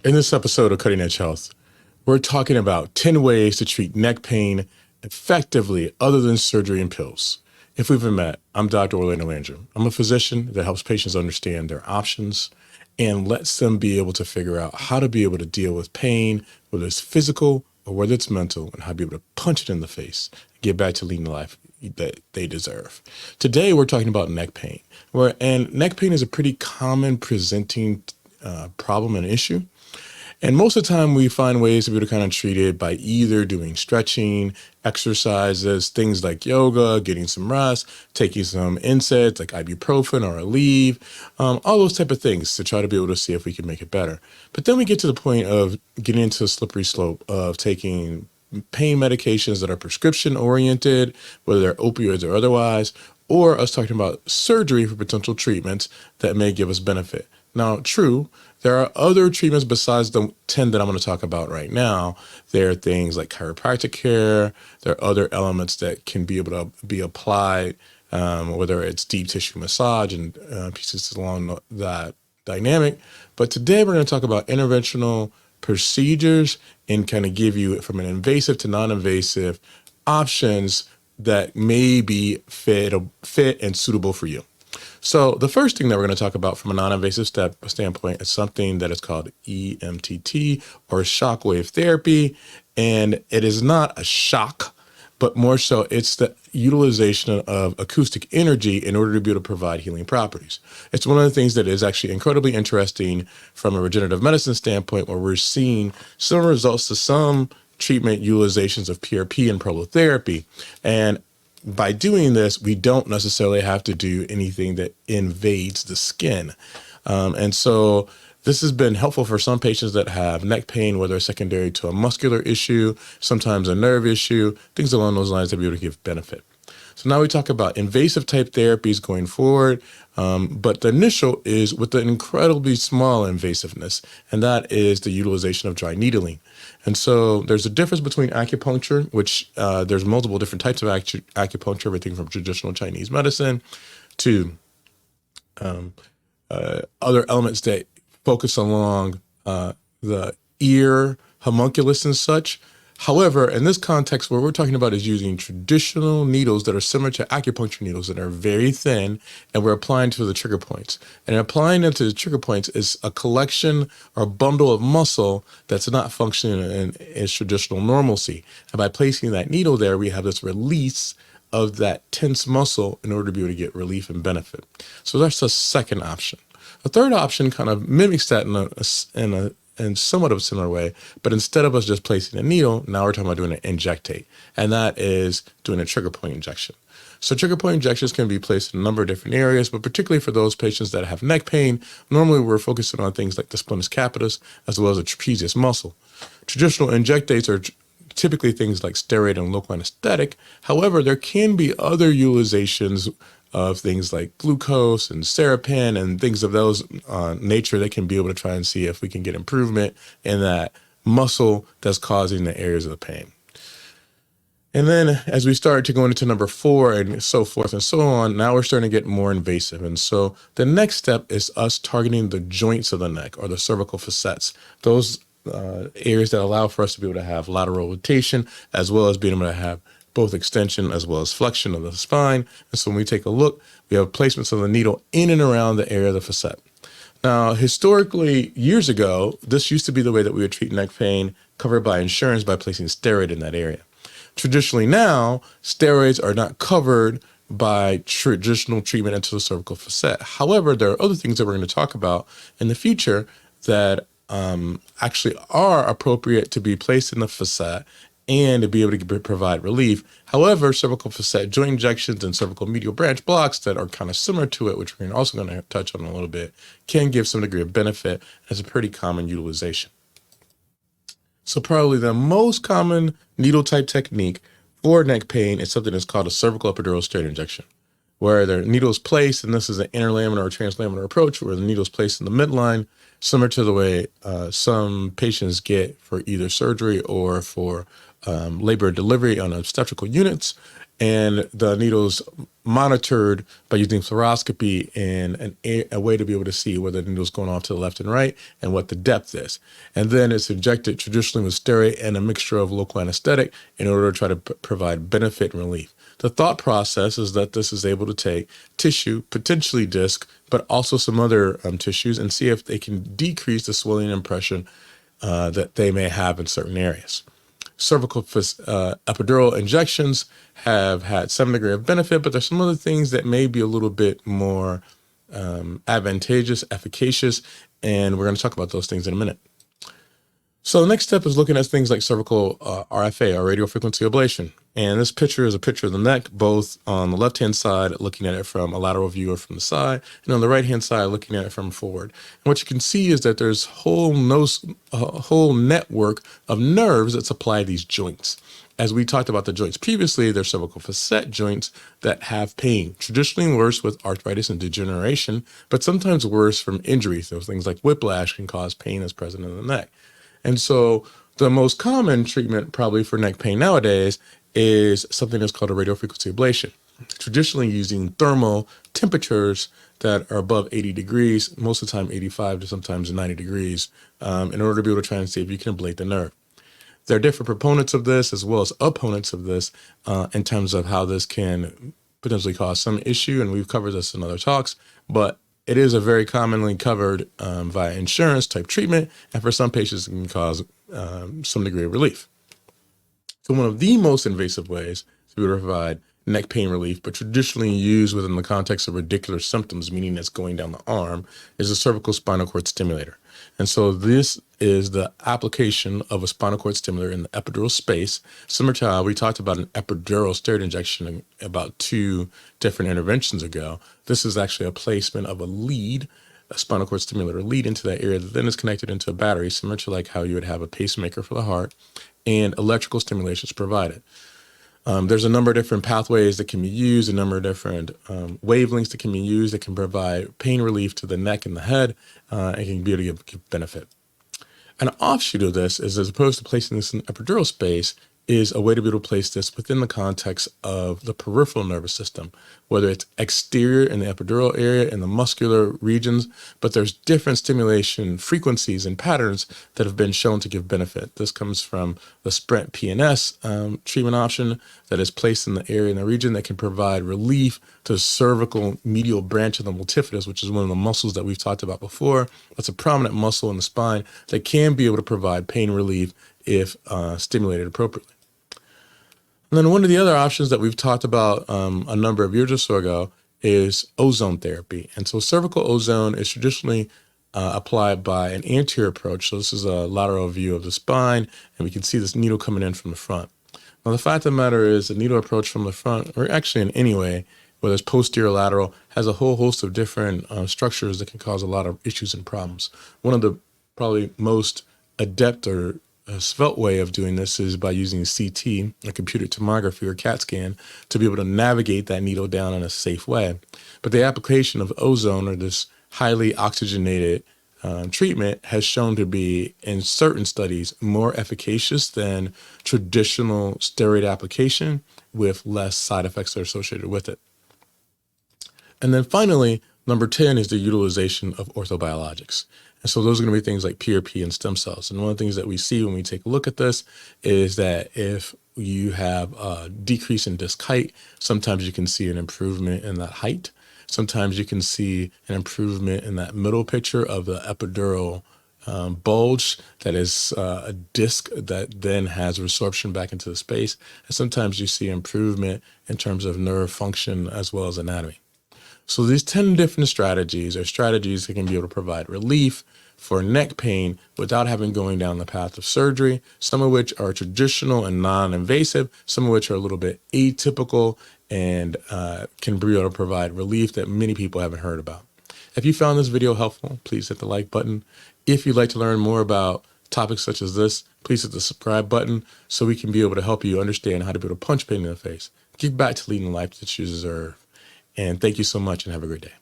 In this episode of Cutting Edge Health, we're talking about 10 ways to treat neck pain effectively other than surgery and pills. If we've met, I'm Dr. Orlando Landrum. I'm a physician that helps patients understand their options and lets them be able to figure out how to be able to deal with pain, whether it's physical or whether it's mental, and how to be able to punch it in the face and get back to leading the life that they deserve. Today, we're talking about neck pain. And neck pain is a pretty common presenting problem and issue. And most of the time we find ways to be able to kind of treat it by either doing stretching, exercises, things like yoga, getting some rest, taking some NSAIDs like ibuprofen or Aleve, all those type of things to try to be able to see if we can make it better. But then we get to the point of getting into a slippery slope of taking pain medications that are prescription oriented, whether they're opioids or otherwise, or us talking about surgery for potential treatments that may give us benefit. Now, true, there are other treatments besides the 10 that I'm going to talk about right now. There are things like chiropractic care. There are other elements that can be able to be applied, whether it's deep tissue massage and pieces along that dynamic. But today we're going to talk about interventional procedures and kind of give you from an invasive to non-invasive options that may be fit and suitable for you. So the first thing that we're going to talk about from a non-invasive standpoint is something that is called EMTT or shockwave therapy. And it is not a shock, but more so it's the utilization of acoustic energy in order to be able to provide healing properties. It's one of the things that is actually incredibly interesting from a regenerative medicine standpoint, where we're seeing similar results to some treatment utilizations of PRP and prolotherapy. And by doing this, we don't necessarily have to do anything that invades the skin. And so this has been helpful for some patients that have neck pain, whether it's secondary to a muscular issue, sometimes a nerve issue, things along those lines to be able to give benefit. So now we talk about invasive type therapies going forward, but the initial is with the incredibly small invasiveness, and that is the utilization of dry needling. And so there's a difference between acupuncture, which there's multiple different types of acupuncture, everything from traditional Chinese medicine to other elements that focus along the ear, homunculus and such. However, in this context, what we're talking about is using traditional needles that are similar to acupuncture needles that are very thin, and we're applying to the trigger points. And applying them to the trigger points is a collection or bundle of muscle that's not functioning in its traditional normalcy. And by placing that needle there, we have this release of that tense muscle in order to be able to get relief and benefit. So that's the second option. A third option kind of mimics that in somewhat of a similar way, but instead of us just placing a needle, now we're talking about doing an injectate, and that is doing a trigger point injection. So trigger point injections can be placed in a number of different areas, but particularly for those patients that have neck pain, normally we're focusing on things like the spinous capitis as well as the trapezius muscle. Traditional injectates are typically things like steroid and local anesthetic. However, there can be other utilizations of things like glucose and Serapin and things of those nature that can be able to try and see if we can get improvement in that muscle that's causing the areas of the pain. And then as we start to go into number 4 and so forth and so on, now we're starting to get more invasive. And so the next step is us targeting the joints of the neck or the cervical facets, those areas that allow for us to be able to have lateral rotation as well as being able to have both extension as well as flexion of the spine. And so when we take a look, we have placements of the needle in and around the area of the facet. Now, historically, years ago, this used to be the way that we would treat neck pain covered by insurance by placing steroid in that area. Traditionally now, steroids are not covered by traditional treatment into the cervical facet. However, there are other things that we're going to talk about in the future that actually are appropriate to be placed in the facet and to be able to provide relief. However, cervical facet joint injections and cervical medial branch blocks that are kind of similar to it, which we're also going to touch on a little bit, can give some degree of benefit as a pretty common utilization. So probably the most common needle type technique for neck pain is something that's called a cervical epidural steroid injection, where the needle is placed, and this is an interlaminar or translaminar approach where the needle is placed in the midline, similar to the way some patients get for either surgery or for labor and delivery on obstetrical units. And the needle's monitored by using fluoroscopy and a way to be able to see whether the needle's going off to the left and right and what the depth is. And then it's injected traditionally with steroid and a mixture of local anesthetic in order to try to provide benefit and relief. The thought process is that this is able to take tissue, potentially disc, but also some other tissues, and see if they can decrease the swelling impression that they may have in certain areas. Cervical epidural injections have had some degree of benefit, but there's some other things that may be a little bit more advantageous, efficacious, and we're going to talk about those things in a minute. So the next step is looking at things like cervical RFA, or radio frequency ablation. And this picture is a picture of the neck, both on the left-hand side, looking at it from a lateral view or from the side, and on the right-hand side, looking at it from forward. And what you can see is that there's a whole network of nerves that supply these joints. As we talked about the joints previously, there's cervical facet joints that have pain, traditionally worse with arthritis and degeneration, but sometimes worse from injury. So things like whiplash can cause pain that's present in the neck. And so the most common treatment probably for neck pain nowadays is something that's called a radiofrequency ablation, traditionally using thermal temperatures that are above 80 degrees, most of the time 85 to sometimes 90 degrees, in order to be able to try and see if you can ablate the nerve. There are different proponents of this as well as opponents of this in terms of how this can potentially cause some issue, and we've covered this in other talks, but it is a very commonly covered via insurance type treatment, and for some patients it can cause some degree of relief. So one of the most invasive ways to be able to provide neck pain relief, but traditionally used within the context of radicular symptoms, meaning it's going down the arm, is a cervical spinal cord stimulator. And so this is the application of a spinal cord stimulator in the epidural space, similar to how we talked about an epidural steroid injection about 2 different interventions ago. This is actually a placement of a spinal cord stimulator lead into that area that then is connected into a battery, similar to like how you would have a pacemaker for the heart, and electrical stimulation is provided. There's a number of different pathways that can be used, a number of different wavelengths that can be used that can provide pain relief to the neck and the head, and can be able to give benefit. An offshoot of this is, as opposed to placing this in the epidural space, is a way to be able to place this within the context of the peripheral nervous system, whether it's exterior in the epidural area in the muscular regions, but there's different stimulation frequencies and patterns that have been shown to give benefit. This comes from the Sprint PNS treatment option that is placed in the area in the region that can provide relief to the cervical medial branch of the multifidus, which is one of the muscles that we've talked about before. That's a prominent muscle in the spine that can be able to provide pain relief if stimulated appropriately. And then one of the other options that we've talked about a number of years or so ago is ozone therapy. And so cervical ozone is traditionally applied by an anterior approach. So this is a lateral view of the spine, and we can see this needle coming in from the front. Now, the fact of the matter is the needle approach from the front, or actually in any way, whether it's posterior or lateral, has a whole host of different structures that can cause a lot of issues and problems. One of the probably most adept or svelte way of doing this is by using CT, a computer tomography or CAT scan, to be able to navigate that needle down in a safe way. But the application of ozone, or this highly oxygenated treatment, has shown to be, in certain studies, more efficacious than traditional steroid application, with less side effects that are associated with it. And then finally, number 10 is the utilization of orthobiologics. And so those are going to be things like PRP and stem cells. And one of the things that we see when we take a look at this is that if you have a decrease in disc height, sometimes you can see an improvement in that height. Sometimes you can see an improvement in that middle picture of the epidural bulge that is a disc that then has resorption back into the space. And sometimes you see improvement in terms of nerve function as well as anatomy. So these 10 different strategies are strategies that can be able to provide relief for neck pain without having going down the path of surgery, some of which are traditional and non-invasive, some of which are a little bit atypical and can be able to provide relief that many people haven't heard about. If you found this video helpful, please hit the like button. If you'd like to learn more about topics such as this, please hit the subscribe button so we can be able to help you understand how to be able to punch pain in the face. Get back to leading the life that you deserve. And thank you so much and have a great day.